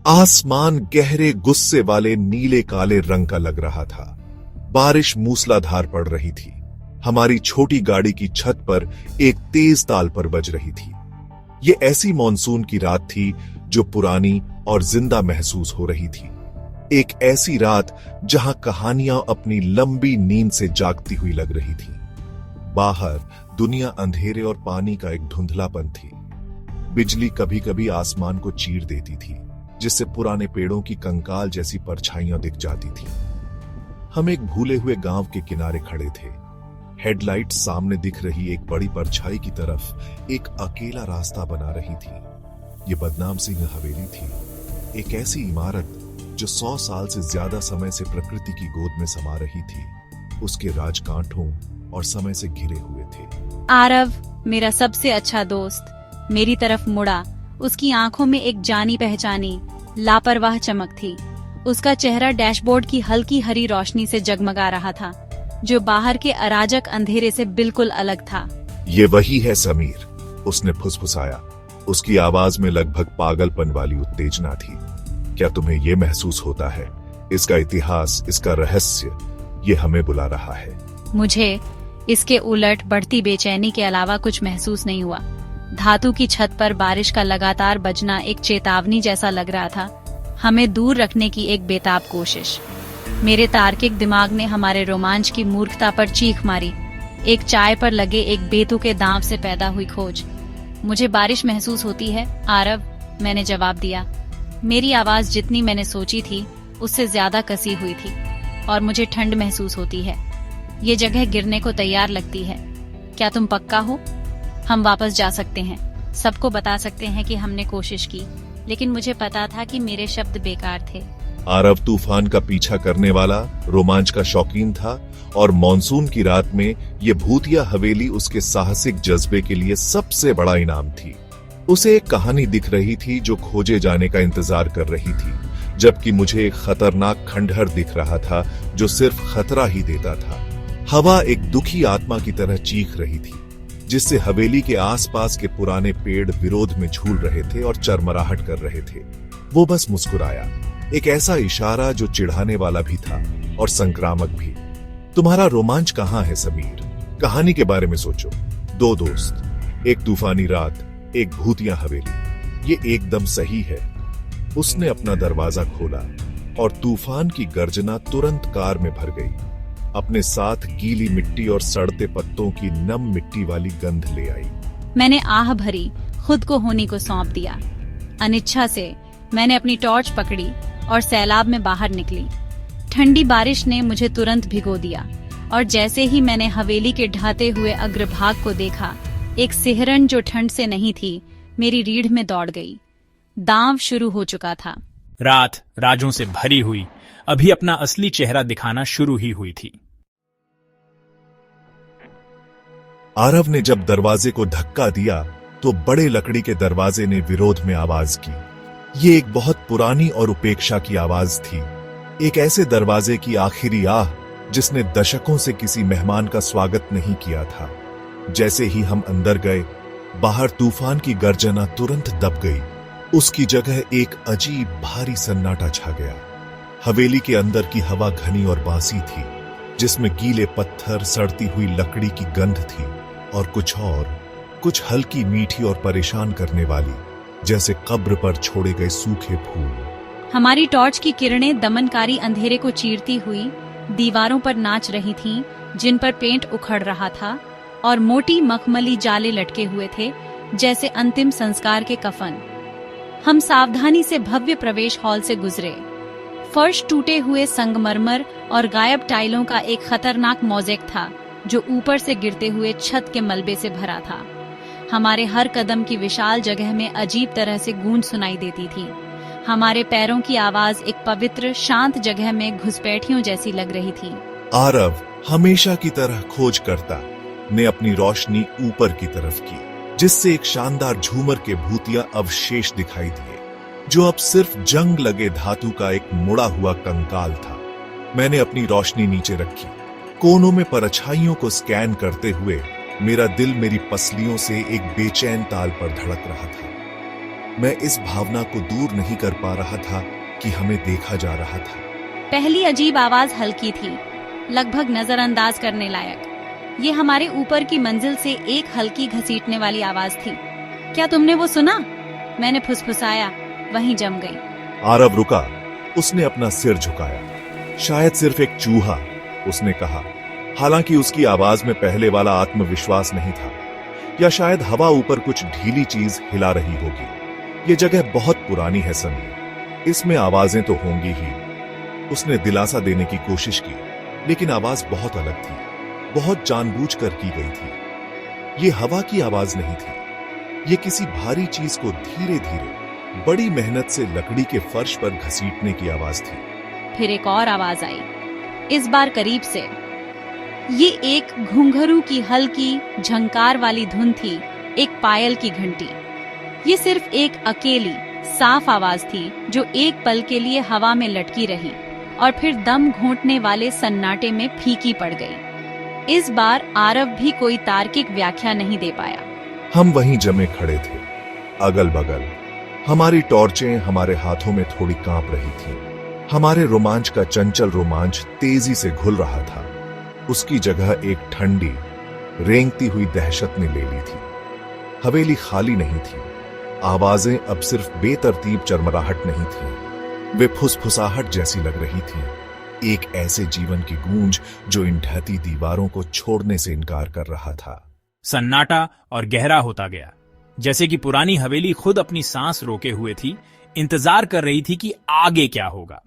आसमान गहरे गुस्से वाले नीले काले रंग का लग रहा था। बारिश मूसलाधार पड़ रही थी। हमारी छोटी गाड़ी की छत पर एक तेज ताल पर बज रही थी। ये ऐसी मॉनसून की रात थी जो पुरानी और जिंदा महसूस हो रही थी। एक ऐसी रात जहां कहानियां अपनी लंबी नींद से जागती हुई लग रही थी। बाहर दुनिया अंधेरे और पानी का एक धुंधलापन थी। बिजली कभी कभी आसमान को चीर देती थी, जिससे पुराने पेड़ों की कंकाल जैसी परछाइयां दिख जाती थी। हम एक भूले हुए गांव के किनारे खड़े थे। हेडलाइट सामने दिख रही एक बड़ी परछाई की तरफ एक अकेला रास्ता बना रही थी। ये बदनाम सिंह हवेली थी, एक ऐसी इमारत जो 100 साल से ज्यादा समय से प्रकृति की गोद में समा रही थी। उसके राजकांठों और समय से घिरे हुए थे। आरव, मेरा सबसे अच्छा दोस्त, मेरी तरफ मुड़ा। उसकी आंखों में एक जानी पहचानी लापरवाह चमक थी। उसका चेहरा डैशबोर्ड की हल्की हरी रोशनी से जगमगा रहा था, जो बाहर के अराजक अंधेरे से बिल्कुल अलग था। ये वही है समीर, उसने फुसफुसाया। उसकी आवाज में लगभग पागलपन वाली उत्तेजना थी। क्या तुम्हें यह महसूस होता है? इसका इतिहास, इसका रहस्य, ये हमें बुला रहा है। मुझे इसके उलट बढ़ती बेचैनी के अलावा कुछ महसूस नहीं हुआ। धातु की छत पर बारिश का लगातार बजना एक चेतावनी जैसा लग रहा था, हमें दूर रखने की एक बेताब कोशिश। मेरे तार्किक दिमाग ने हमारे रोमांच की मूर्खता पर चीख मारी। एक चाय पर लगे एक बेतुके दांव से पैदा हुई खोज। मुझे बारिश महसूस होती है आरव, मैंने जवाब दिया। मेरी आवाज जितनी मैंने सोची थी उससे ज्यादा कसी हुई थी। और मुझे ठंड महसूस होती है। ये जगह गिरने को तैयार लगती है। क्या तुम पक्का हो? हम वापस जा सकते हैं, सबको बता सकते हैं कि हमने कोशिश की, लेकिन मुझे पता था कि मेरे शब्द बेकार थे। आरव तूफान का पीछा करने वाला, रोमांच का शौकीन था और मॉनसून की रात में ये भूतिया हवेली उसके साहसिक जज्बे के लिए सबसे बड़ा इनाम थी। उसे एक कहानी दिख रही थी जो खोजे जाने का इंतजार कर रही थी, जबकि मुझे एक खतरनाक खंडहर दिख रहा था जो सिर्फ खतरा ही देता था। हवा एक दुखी आत्मा की तरह चीख रही थी, जिससे हवेली के आसपास के पुराने पेड़ विरोध में झूल रहे थे और चरमराहट कर रहे थे। वो बस मुस्कुराया, एक ऐसा इशारा जो चिढ़ाने वाला भी था और संक्रामक भी। तुम्हारा रोमांच कहाँ है समीर? कहानी के बारे में सोचो। 2 दोस्त, एक तूफानी रात, एक भूतिया हवेली, ये एकदम सही है। उसने अपना दरवाजा खोला और तूफान की गर्जना तुरंत कार में भर गई। अपने साथ गीली मिट्टी और सड़ते पत्तों की नम मिट्टी वाली गंध ले आई। मैंने आह भरी, खुद को होनी को सौंप दिया। अनिच्छा से मैंने अपनी टॉर्च पकड़ी और सैलाब में बाहर निकली। ठंडी बारिश ने मुझे तुरंत भिगो दिया और जैसे ही मैंने हवेली के ढहते हुए अग्रभाग को देखा, एक सिहरन जो ठंड से नहीं थी मेरी रीढ़ में दौड़ गई। दांव शुरू हो चुका था। रात राजों से भरी हुई अभी अपना असली चेहरा दिखाना शुरू ही हुई थी। आरव ने जब दरवाजे को धक्का दिया तो बड़े लकड़ी के दरवाजे ने विरोध में आवाज की। ये एक बहुत पुरानी और उपेक्षा की आवाज थी, एक ऐसे दरवाजे की आखिरी आह जिसने दशकों से किसी मेहमान का स्वागत नहीं किया था। जैसे ही हम अंदर गए, बाहर तूफान की गर्जना तुरंत दब गई। उसकी जगह एक अजीब भारी सन्नाटा छा गया। हवेली के अंदर की हवा घनी और बासी थी, जिसमें गीले पत्थर, सड़ती हुई लकड़ी की गंध थी और कुछ हल्की मीठी और परेशान करने वाली, जैसे कब्र पर छोड़े गए सूखे फूल। हमारी टॉर्च की किरणें दमनकारी अंधेरे को चीरती हुई दीवारों पर नाच रही थीं, जिन पर पेंट उखड़ रहा था और मोटी मखमली जाले लटके हुए थे, जैसे अंतिम संस्कार के कफन। हम सावधानी से भव्य प्रवेश हॉल से गुजरे। फर्श टूटे हुए संगमरमर और गायब टाइलों का एक खतरनाक मोज़ेक था, जो ऊपर से गिरते हुए छत के मलबे से भरा था। हमारे हर कदम की विशाल जगह में अजीब तरह से गूंज सुनाई देती थी। हमारे पैरों की आवाज एक पवित्र शांत जगह में घुसपैठियों जैसी लग रही थी। आरव हमेशा की तरह खोजकर्ता ने अपनी रोशनी ऊपर की तरफ की, जिससे एक शानदार झूमर के भूतिया अवशेष दिखाई दिए, जो अब सिर्फ जंग लगे धातु का एक मुड़ा हुआ कंकाल था। मैंने अपनी रोशनी नीचे रखी, कोनों में परछाइयों को स्कैन करते हुए मेरा दिल मेरी पसलियों से एक बेचैन ताल पर धड़क रहा था। मैं इस भावना को दूर नहीं कर पा रहा था कि हमें देखा जा रहा था। पहली अजीब आवाज हल्की थी, लगभग नजरअंदाज करने लायक। ये हमारे ऊपर की मंजिल से एक हल्की घसीटने वाली आवाज थी। क्या तुमने वो सुना? मैंने फुसफुसाया, वहीं जम गई। आरव रुका, उसने अपना सिर झुकाया। शायद सिर्फ एक चूहा, उसने कहा। हालांकि उसकी आवाज में पहले वाला आत्मविश्वास नहीं था, या शायद हवा ऊपर कुछ ढीली चीज हिला रही होगी। ये जगह बहुत पुरानी है सनी, इसमें आवाजें तो होंगी ही। उसने दिलासा देने की कोशिश की, लेकिन आवाज बहुत अलग थी, बहुत जानबूझकर की गई थी। ये हवा की आवाज नहीं थी, ये किसी भारी चीज को धीरे धीरे बड़ी मेहनत से लकड़ी के फर्श पर घसीटने की आवाज थी। फिर एक और आवाज आई, इस बार करीब से। ये एक घुंघरू की हल्की झंकार वाली धुन थी, एक पायल की घंटी। ये सिर्फ एक अकेली साफ आवाज थी जो एक पल के लिए हवा में लटकी रही और फिर दम घोंटने वाले सन्नाटे में फीकी पड़ गई। इस बार आरव भी कोई तार्किक व्याख्या नहीं दे पाया। हम वहीं जमे खड़े थे, अगल बगल। हमारी टॉर्चें हमारे हाथों में थोड़ी कांप रही थीं। हमारे रोमांच का चंचल रोमांच तेजी से घुल रहा था। उसकी जगह एक ठंडी, रेंगती हुई दहशत ने ले ली थी। हवेली खाली नहीं थी। आवाजें अब सिर्फ बेतरतीब चरमराहट नहीं थी, वे फुसफुसाहट जैसी लग रही थी। एक ऐसे जीवन की गूंज जो इन ढहती दीवारों को छोड़ने से इनकार कर रहा था। सन्नाटा और गहरा होता गया, जैसे कि पुरानी हवेली खुद अपनी सांस रोके हुए थी, इंतजार कर रही थी कि आगे क्या होगा।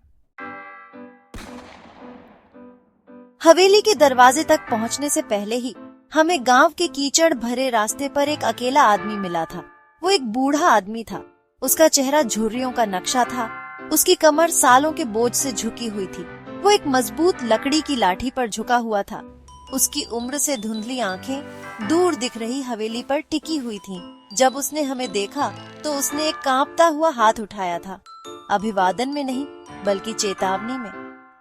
हवेली के दरवाजे तक पहुंचने से पहले ही हमें गांव के कीचड़ भरे रास्ते पर एक अकेला आदमी मिला था। वो एक बूढ़ा आदमी था। उसका चेहरा झुर्रियों का नक्शा था। उसकी कमर सालों के बोझ से झुकी हुई थी। वो एक मजबूत लकड़ी की लाठी पर झुका हुआ था। उसकी उम्र से धुंधली आंखें दूर दिख रही हवेली पर टिकी हुई थीं। जब उसने हमें देखा तो उसने एक कांपता हुआ हाथ उठाया था, अभिवादन में नहीं बल्कि चेतावनी में।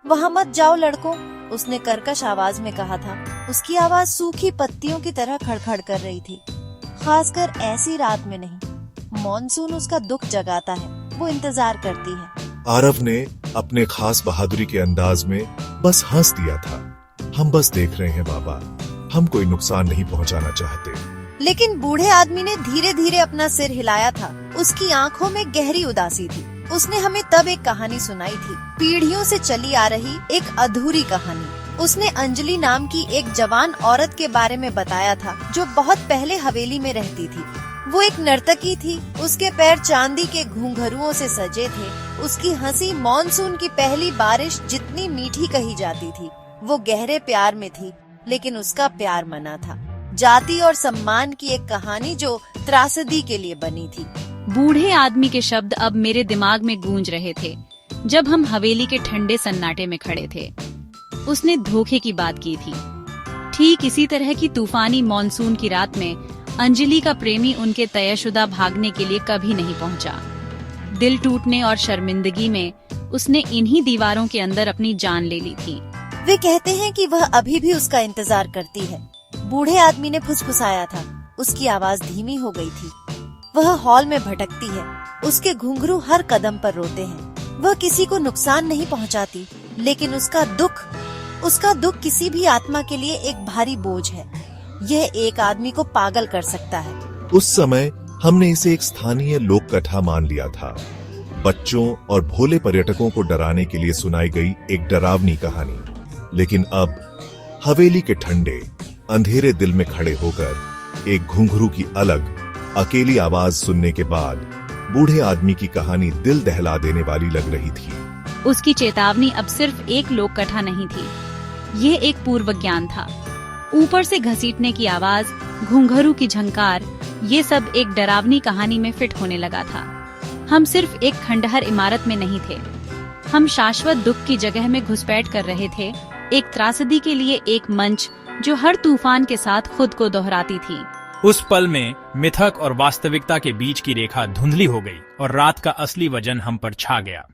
वहाँ मत जाओ लड़कों, उसने कर्कश आवाज में कहा था। उसकी आवाज सूखी पत्तियों की तरह खड़खड़ कर रही थी, खासकर ऐसी रात में नहीं। मॉनसून उसका दुख जगाता है, वो इंतजार करती है। आरव ने अपने खास बहादुरी के अंदाज में बस हंस दिया था। हम बस देख रहे हैं बाबा, हम कोई नुकसान नहीं पहुंचाना चाहते। लेकिन बूढ़े आदमी ने धीरे धीरे अपना सिर हिलाया था। उसकी आंखों में गहरी उदासी थी। उसने हमें तब एक कहानी सुनाई थी, पीढ़ियों से चली आ रही एक अधूरी कहानी। उसने अंजलि नाम की एक जवान औरत के बारे में बताया था जो बहुत पहले हवेली में रहती थी। वो एक नर्तकी थी। उसके पैर चांदी के घुंघरुओं से सजे थे। उसकी हंसी मॉनसून की पहली बारिश जितनी मीठी कही जाती थी। वो गहरे प्यार में थी, लेकिन उसका प्यार मना था। जाति और सम्मान की एक कहानी जो त्रासदी के लिए बनी थी। बूढ़े आदमी के शब्द अब मेरे दिमाग में गूंज रहे थे जब हम हवेली के ठंडे सन्नाटे में खड़े थे। उसने धोखे की बात की थी। ठीक इसी तरह की तूफानी मॉनसून की रात में अंजलि का प्रेमी उनके तयशुदा भागने के लिए कभी नहीं पहुंचा। दिल टूटने और शर्मिंदगी में उसने इन्हीं दीवारों के अंदर अपनी जान ले ली थी। वे कहते हैं कि वह अभी भी उसका इंतजार करती है, बूढ़े आदमी ने फुसफुसाया था। उसकी आवाज धीमी हो गई थी। वह हॉल में भटकती है। उसके घुंघरू हर कदम पर रोते हैं। वह किसी को नुकसान नहीं पहुंचाती, लेकिन उसका दुख किसी भी आत्मा के लिए एक भारी बोझ है। यह एक आदमी को पागल कर सकता है। उस समय हमने इसे एक स्थानीय लोक कथा मान लिया था, बच्चों और भोले पर्यटकों को डराने के लिए सुनाई गई एक डरावनी कहानी। लेकिन अब हवेली के ठंडे अंधेरे दिल में खड़े होकर एक घुंघरू की अलग अकेली आवाज सुनने के बाद बूढ़े आदमी की कहानी दिल दहला देने वाली लग रही थी। उसकी चेतावनी अब सिर्फ एक लोक कथा नहीं थी, ये एक पूर्व ज्ञान था। ऊपर से घसीटने की आवाज, घुंघरू की झंकार, ये सब एक डरावनी कहानी में फिट होने लगा था। हम सिर्फ एक खंडहर इमारत में नहीं थे, हम शाश्वत दुख की जगह में घुसपैठ कर रहे थे, एक त्रासदी के लिए एक मंच जो हर तूफान के साथ खुद को दोहराती थी। उस पल में मिथक और वास्तविकता के बीच की रेखा धुंधली हो गई और रात का असली वजन हम पर छा गया।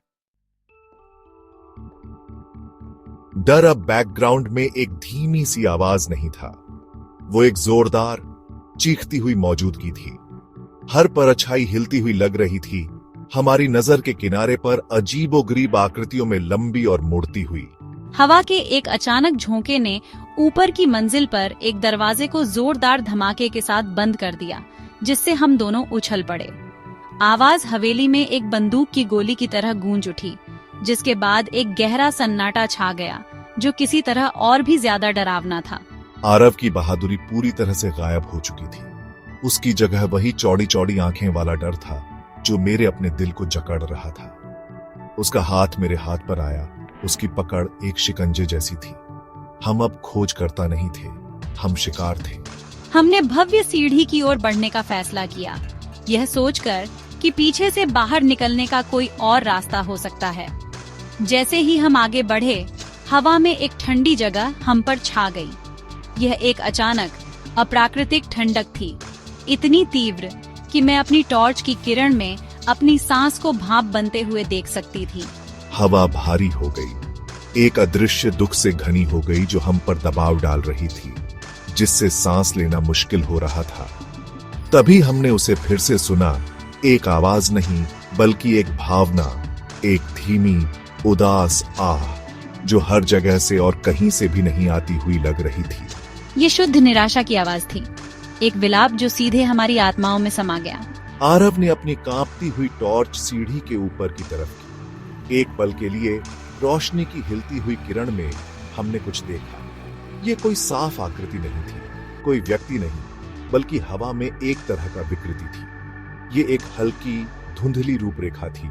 डर अब बैकग्राउंड में एक धीमी सी आवाज नहीं था, वो एक जोरदार चीखती हुई मौजूदगी थी। हर परछाई हिलती हुई लग रही थी। हमारी नजर के किनारे पर अजीबोगरीब आकृतियों में लंबी और मुड़ती हुई। हवा के एक अचानक झोंके ने ऊपर की मंजिल पर एक दरवाजे को जोरदार धमाके के साथ बंद कर दिया, जिससे हम दोनों उछल पड़े। आवाज हवेली में एक बंदूक की गोली की तरह गूंज उठी, जिसके बाद एक गहरा सन्नाटा छा गया, जो किसी तरह और भी ज्यादा डरावना था। आरव की बहादुरी पूरी तरह से गायब हो चुकी थी। उसकी जगह वही चौड़ी चौड़ी आंखें वाला डर था जो मेरे अपने दिल को जकड़ रहा था। उसका हाथ मेरे हाथ पर आया। उसकी पकड़ एक शिकंजे जैसी थी। हम अब खोज करता नहीं थे, हम शिकार थे। हमने भव्य सीढ़ी की ओर बढ़ने का फैसला किया, यह सोचकर कि पीछे से बाहर निकलने का कोई और रास्ता हो सकता है। जैसे ही हम आगे बढ़े, हवा में एक ठंडी जगह हम पर छा गई। यह एक अचानक अप्राकृतिक ठंडक थी, इतनी तीव्र कि मैं अपनी टॉर्च की किरण में अपनी सांस को भाप बनते हुए देख सकती थी। हवा भारी हो गई, एक अदृश्य दुख से घनी हो गई जो हम पर दबाव डाल रही थी, जिससे सांस लेना मुश्किल हो रहा था। तभी हमने उसे फिर से सुना, एक आवाज नहीं बल्कि एक भावना, एक धीमी उदास आह जो हर जगह से और कहीं से भी नहीं आती हुई लग रही थी। ये शुद्ध निराशा की आवाज थी, एक विलाप जो सीधे हमारी आत्माओं में समा गया। आरव ने अपनी कांपती हुई टॉर्च सीढ़ी के ऊपर की तरफ की। एक पल के लिए रोशनी की हिलती हुई किरण में हमने कुछ देखा। ये कोई साफ आकृति नहीं थी, कोई व्यक्ति नहीं, बल्कि हवा में एक तरह का विकृति थी। ये एक हल्की धुंधली रूपरेखा थी,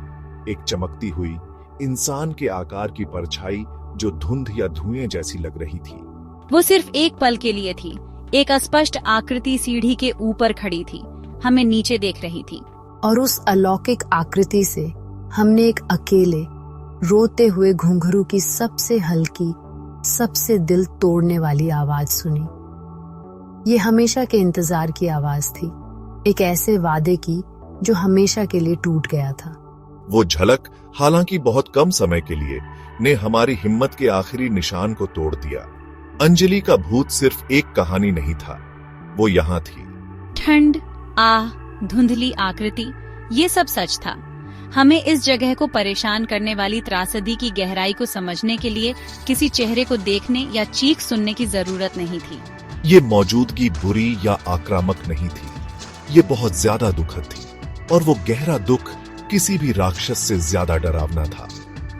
एक चमकती हुई इंसान के आकार की परछाई जो धुंध या धुएं जैसी लग रही थी। वो सिर्फ एक पल के लिए थी। एक अस्पष्ट आकृति सीढ़ी के ऊपर खड़ी थी, हमें नीचे देख रही थी। और उस अलौकिक आकृति से हमने एक अकेले रोते हुए घुंघरू की सबसे हल्की, सबसे दिल तोड़ने वाली आवाज सुनी। ये हमेशा के इंतजार की आवाज थी, एक ऐसे वादे की जो हमेशा के लिए टूट गया था। वो झलक, हालांकि बहुत कम समय के लिए, ने हमारी हिम्मत के आखिरी निशान को तोड़ दिया। अंजलि का भूत सिर्फ एक कहानी नहीं था, वो यहाँ थी। ठंड, आह, धुंधली आकृति, ये सब सच था। हमें इस जगह को परेशान करने वाली त्रासदी की गहराई को समझने के लिए किसी चेहरे को देखने या चीख सुनने की जरूरत नहीं थी। ये मौजूदगी बुरी या आक्रामक नहीं थी, ये बहुत ज्यादा दुखद थी, और वो गहरा दुख किसी भी राक्षस से ज्यादा डरावना था।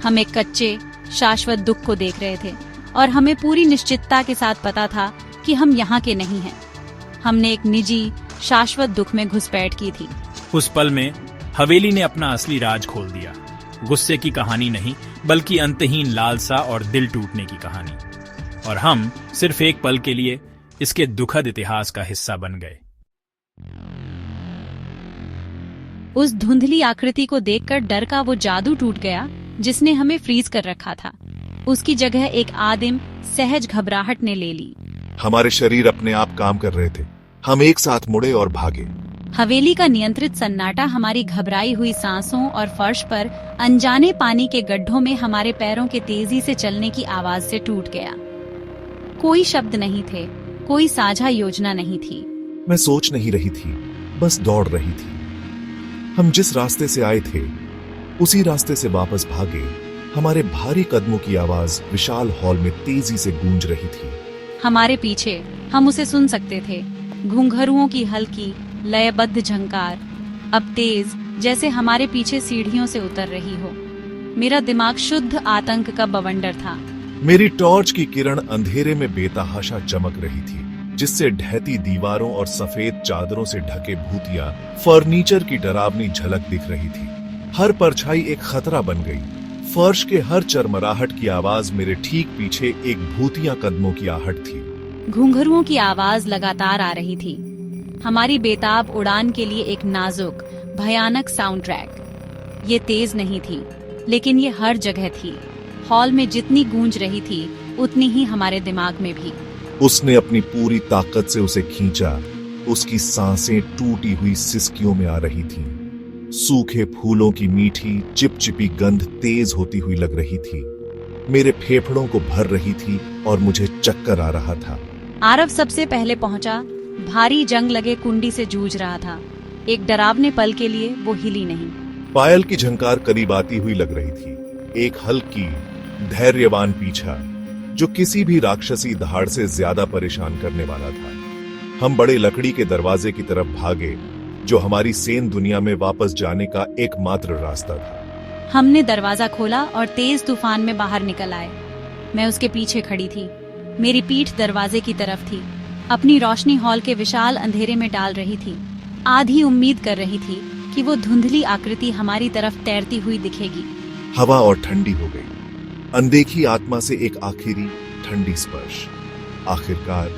हम एक कच्चे, शाश्वत दुख को देख रहे थे, और हमें पूरी निश्चितता के साथ पता था कि हम यहाँ के नहीं हैं। हमने एक निजी, शाश्वत दुख में घुसपैठ की थी। उस पल में हवेली ने अपना असली राज खोल दिया। गुस्से की कहानी नहीं, बल्कि अंतहीन लालसा और दिल टूटने की कहानी। और हम सिर्फ एक पल के लिए इसके दुखद इतिहास का हिस्सा बन गए। उस धुंधली आकृति को देखकर डर का वो जादू टूट गया जिसने हमें फ्रीज कर रखा था। उसकी जगह एक आदिम, सहज घबराहट ने ले ली। हमारे शरीर अपने आप काम कर रहे थे। हम एक साथ मुड़े और भागे। हवेली का नियंत्रित सन्नाटा हमारी घबराई हुई सांसों और फर्श पर अनजाने पानी के गड्ढों में हमारे पैरों के तेजी से चलने की आवाज से टूट गया। कोई शब्द नहीं थे, कोई साझा योजना नहीं थी। मैं सोच नहीं रही थी, बस दौड़ रही थी। हम जिस रास्ते से आए थे उसी रास्ते से वापस भागे। हमारे भारी कदमों की आवाज विशाल हॉल में तेजी से गूंज रही थी। हमारे पीछे हम उसे सुन सकते थे, घुंघरुओं की हल्की लयबद्ध झंकार, अब तेज, जैसे हमारे पीछे सीढ़ियों से उतर रही हो। मेरा दिमाग शुद्ध आतंक का बवंडर था। मेरी टॉर्च की किरण अंधेरे में बेतहाशा चमक रही थी, जिससे ढहती दीवारों और सफेद चादरों से ढके भूतिया फर्नीचर की डरावनी झलक दिख रही थी। हर परछाई एक खतरा बन गई। फर्श के हर चरमराहट की आवाज मेरे ठीक पीछे एक भूतिया कदमों की आहट थी। घुंघरुओं की आवाज लगातार आ रही थी, हमारी बेताब उड़ान के लिए एक नाजुक, भयानक साउंड ट्रैक। ये तेज नहीं थी, लेकिन ये हर जगह थी। हॉल में जितनी गूंज रही थी, उतनी ही हमारे दिमाग में भी। उसने अपनी पूरी ताकत से उसे खींचा। उसकी सांसें टूटी हुई सिसकियों में आ रही थीं। सूखे फूलों की मीठी चिपचिपी गंध तेज होती हुई लग रही थी, मेरे फेफड़ों को भर रही थी और मुझे चक्कर आ रहा था। आरव सबसे पहले पहुंचा, भारी जंग लगे कुंडी से जूझ रहा था। एक डरावने पल के लिए वो हिली नहीं। पायल की झंकार करीब आती हुई लग रही थी, एक हल्की धैर्यवान पीछा जो किसी भी राक्षसी दहाड़ से ज्यादा परेशान करने वाला था। हम बड़े लकड़ी के दरवाजे की तरफ भागे जो हमारी सेन दुनिया में वापस जाने का एकमात्र रास्ता था। हमने दरवाजा खोला और तेज तूफान में बाहर निकल आए। मैं उसके पीछे खड़ी थी, मेरी पीठ दरवाजे की तरफ थी, अपनी रोशनी हॉल के विशाल अंधेरे में डाल रही थी। आधी उम्मीद कर रही थी कि वो धुंधली आकृति हमारी तरफ तैरती हुई दिखेगी। हवा और ठंडी हो गई, अनदेखी आत्मा से एक आखिरी ठंडी स्पर्श। आखिरकार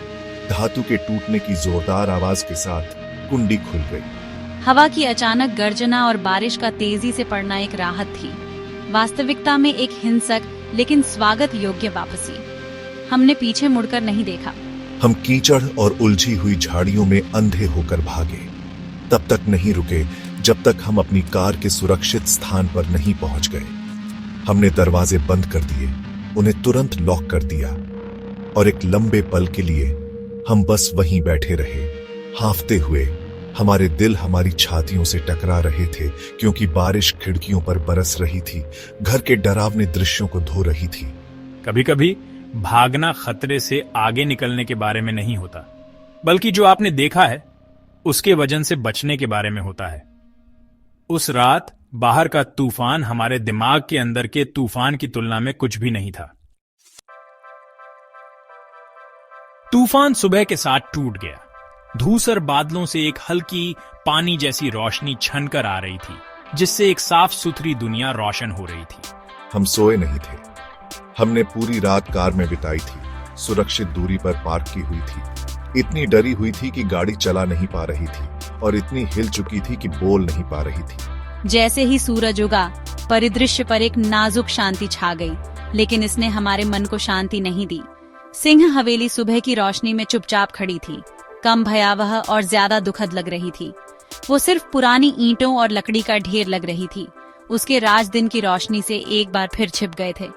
धातु के टूटने की जोरदार आवाज के साथ कुंडी खुल गई। हवा की अचानक गर्जना और बारिश का तेजी से पड़ना एक राहत थी, वास्तविकता में एक हिंसक लेकिन स्वागत योग्य वापसी। हमने पीछे मुड़कर नहीं देखा। हम कीचड़ और उलझी हुई झाड़ियों में अंधे होकर भागे, तब तक नहीं रुके जब तक हम अपनी कार के सुरक्षित स्थान पर नहीं पहुंच गए। हमने दरवाजे बंद कर दिए, उन्हें तुरंत लॉक कर दिया और एक लंबे पल के लिए हम बस वहीं बैठे रहे, हांफते हुए। हमारे दिल हमारी छातियों से टकरा रहे थे क्योंकि बारिश खिड़कियों पर बरस रही थी, घर के डरावने दृश्यों को धो रही थी। कभी कभी भागना खतरे से आगे निकलने के बारे में नहीं होता, बल्कि जो आपने देखा है उसके वजन से बचने के बारे में होता है। उस रात बाहर का तूफान हमारे दिमाग के अंदर के तूफान की तुलना में कुछ भी नहीं था। तूफान सुबह के साथ टूट गया। धूसर बादलों से एक हल्की पानी जैसी रोशनी छनकर आ रही थी, जिससे एक साफ सुथरी दुनिया रोशन हो रही थी। हम सोए नहीं थे। हमने पूरी रात कार में बिताई थी, सुरक्षित दूरी पर पार्क की हुई थी। इतनी डरी हुई थी कि गाड़ी चला नहीं पा रही थी और इतनी हिल चुकी थी कि बोल नहीं पा रही थी। जैसे ही सूरज उगा, परिदृश्य पर एक नाजुक शांति छा गई, लेकिन इसने हमारे मन को शांति नहीं दी। सिंह हवेली सुबह की रोशनी में चुपचाप खड़ी थी, कम भयावह और ज्यादा दुखद लग रही थी। वो सिर्फ पुरानी ईंटों और लकड़ी का ढेर लग रही थी। उसके राज दिन की रोशनी से एक बार फिर छिप गए थे,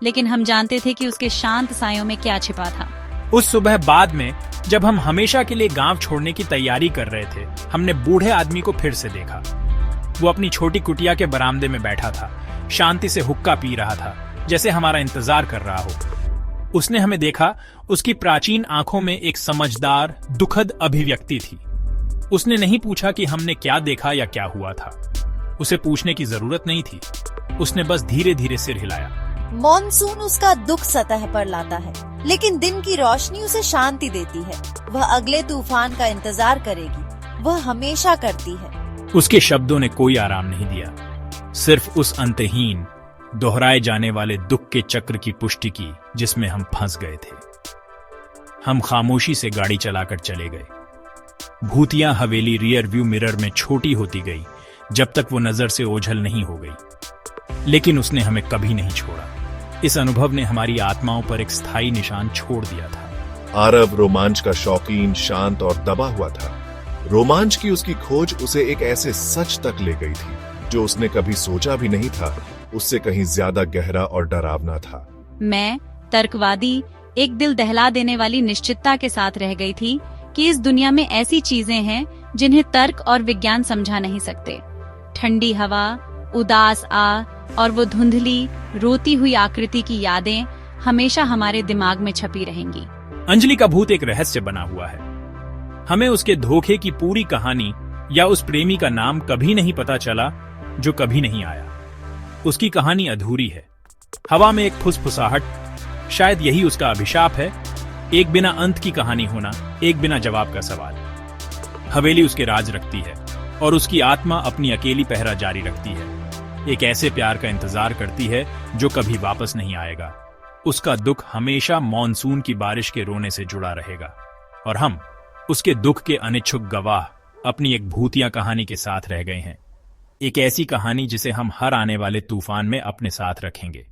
लेकिन हम जानते थे कि उसके शांत सायों में क्या छिपा था। उस सुबह बाद में जब हम हमेशा के लिए गांव छोड़ने की तैयारी कर रहे थे, हमने बूढ़े आदमी को फिर से देखा। वो अपनी छोटी कुटिया के बरामदे में बैठा था, शांति से हुक्का पी रहा था, जैसे हमारा इंतजार कर रहा हो। उसने हमें देखा। उसकी प्राचीन आंखों में एक समझदार, दुखद अभिव्यक्ति थी। उसने नहीं पूछा कि हमने क्या देखा या क्या हुआ था। उसे पूछने की जरूरत नहीं थी। उसने बस धीरे धीरे सिर हिलाया। मॉनसून उसका दुख सतह पर लाता है, लेकिन दिन की रोशनी उसे शांति देती है। वह अगले तूफान का इंतजार करेगी, वह हमेशा करती है। उसके शब्दों ने कोई आराम नहीं दिया, सिर्फ उस अंतहीन, दोहराए जाने वाले दुख के चक्र की पुष्टि की जिसमें हम फंस गए थे। हम खामोशी से गाड़ी चलाकर चले गए। भूतिया हवेली रियर व्यू मिरर में छोटी होती गई जब तक वो नजर से ओझल नहीं हो गई, लेकिन उसने हमें कभी नहीं छोड़ा। इस अनुभव ने हमारी आत्माओं पर एक स्थायी निशान छोड़ दिया था। आरव रोमांच का शौकीन, शांत और दबा हुआ था। रोमांच की उसकी खोज उसे एक ऐसे सच तक ले गई थी जो उसने कभी सोचा भी नहीं था, उससे कहीं ज्यादा गहरा और डरावना था। मैं तर्कवादी, एक दिल दहला देने वाली निश्चितता के साथ रह गई थी कि इस दुनिया में ऐसी चीजें हैं जिन्हें तर्क और विज्ञान समझा नहीं सकते। ठंडी हवा, उदास और वो धुंधली, रोती हुई आकृति की यादें हमेशा हमारे दिमाग में छपी रहेंगी। अंजलि का भूत एक रहस्य बना हुआ है। हमें उसके धोखे की पूरी कहानी या उस प्रेमी का नाम कभी नहीं पता चला जो कभी नहीं आया। उसकी कहानी अधूरी है। हवा में एक फुसफुसाहट, शायद यही उसका अभिशाप है। एक बिना अंत की कहानी होना, एक बिना जवाब का सवाल। हवेली उसके राज रखती है और उसकी आत्मा अपनी अकेली पहरा जारी रखती है। एक ऐसे प्यार का इंतजार करती है जो कभी वापस नहीं आएगा। उसका दुख हमेशा मॉनसून की बारिश के रोने से जुड़ा रहेगा और हम उसके दुख के अनिच्छुक गवाह अपनी एक भूतिया कहानी के साथ रह गए हैं। एक ऐसी कहानी जिसे हम हर आने वाले तूफान में अपने साथ रखेंगे।